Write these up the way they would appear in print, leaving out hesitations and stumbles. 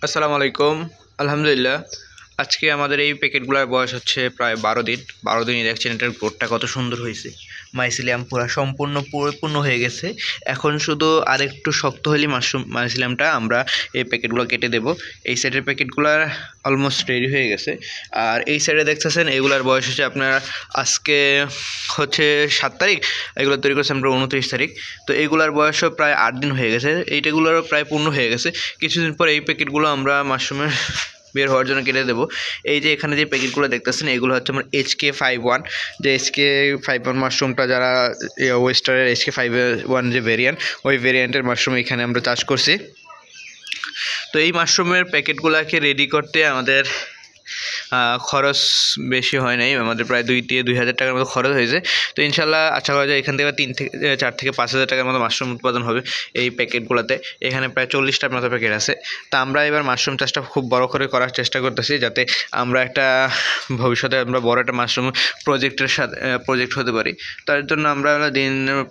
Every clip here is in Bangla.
আসসালামু আলাইকুম। আলহামদুলিল্লাহ। আজকে আমাদের এই প্যাকেটগুলোর বয়স হচ্ছে প্রায় 12 দিন। 12 দিনই দেখছেন এটার গ্রোথটা কত সুন্দর হয়েছে। মাইসিলিয়াম পুরা সম্পূর্ণ পরিপূর্ণ হয়ে গেছে। এখন শুধু আরেকটু শক্ত হলেই মাইসিলিয়ামটা আমরা এই প্যাকেটগুলো কেটে দেব। এই সাইডের প্যাকেটগুলোর অলমোস্ট রেডি হয়ে গেছে। আর এই সাইডে দেখতেছেন এগুলার বয়স হচ্ছে আপনার আজকে হচ্ছে 7 তারিখ, এগুলো তৈরি করছে আমরা 29 তারিখ। তো এইগুলার বয়সও প্রায় 8 দিন হয়ে গেছে, এইটাগুলোরও প্রায় পূর্ণ হয়ে গেছে। কিছুদিন পর এই প্যাকেটগুলো আমরা মাশরুমের বের হওয়ার জন্য কেটে দেবো। এই যে এখানে যে প্যাকেটগুলো দেখতেছেন এগুলো হচ্ছে আমার HK51, যে HK51 মাশরুমটা যারা ওয়েস্টারের HK51 যে ভেরিয়েন্ট, ওই ভেরিয়েন্টের মাশরুম এখানে আমরা চাষ করছি। তো এই মাশরুমের প্যাকেটগুলোকে রেডি করতে আমাদের খরচ বেশি হয় নাই, আমাদের প্রায় 2,000 টাকার মতো খরচ হয়েছে। তো ইনশাল্লাহ আশা করা যায় এখান থেকে 4 থেকে 5,000 টাকার মতো মাশরুম উৎপাদন হবে এই প্যাকেটগুলোতে। এখানে প্রায় 40টার মতো প্যাকেট আছে। তা আমরা এবার মাশরুম চাষটা খুব বড় করে করার চেষ্টা করতেছি, যাতে আমরা একটা ভবিষ্যতে আমরা বড় একটা মাশরুম প্রজেক্ট হতে পারি। তার জন্য আমরা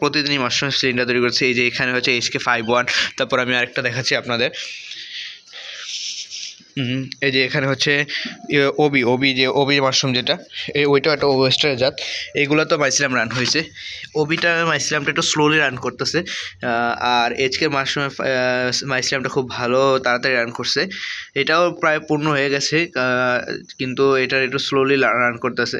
প্রতিদিনই মাশরুম সিলিন্ডার তৈরি করছি। এই যে এখানে হচ্ছে HK51, তারপর আমি আরেকটা দেখাচ্ছি আপনাদের। এই যে এখানে হচ্ছে ওবি মাশরুম, যেটা ওইটাও একটা ওয়েস্টারের জাত। এইগুলো তো মাইসিলাম রান হয়েছে, মাইসিলামটা একটু স্লোলি রান করতেছে। আর HK মাশরুমের মাইসিলামটা খুব ভালো তাড়াতাড়ি রান করছে। এটাও প্রায় পূর্ণ হয়ে গেছে, কিন্তু এটা একটু স্লোলি রান করতেছে।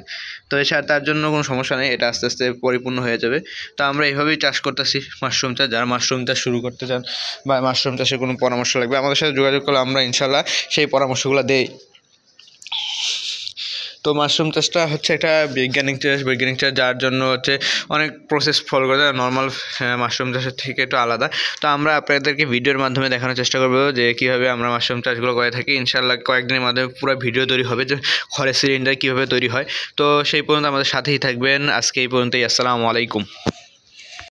তো তার জন্য কোনো সমস্যা নেই, এটা আস্তে আস্তে পরিপূর্ণ হয়ে যাবে। তো আমরা এইভাবেই চাষ করতেছি মাশরুম চাষ। যারা মাশরুম চাষ শুরু করতে চান বা মাশরুম চাষে কোনো পরামর্শ লাগবে, আমাদের সাথে যোগাযোগ করলে আমরা ইনশাল্লাহ সেই পরামর্শগুলো দেই। তো মাশরুম চাষটা হচ্ছে একটা বৈজ্ঞানিক চাষ, যার জন্য হচ্ছে অনেক প্রসেস ফলো করতে হয়, নর্মাল মাশরুম চাষের থেকে একটু আলাদা। তো আমরা আপনাদেরকে ভিডিওর মাধ্যমে দেখানোর চেষ্টা করবো যে কীভাবে আমরা মাশরুম চাষগুলো করে থাকি। ইনশাআল্লাহ কয়েকদিনের মাধ্যমে পুরো ভিডিও তৈরি হবে যে খড়ের সিলিন্ডার কীভাবে তৈরি হয়। তো সেই পর্যন্ত আমাদের সাথেই থাকবেন। আজকে এই পর্যন্তই। আসসালামু আলাইকুম।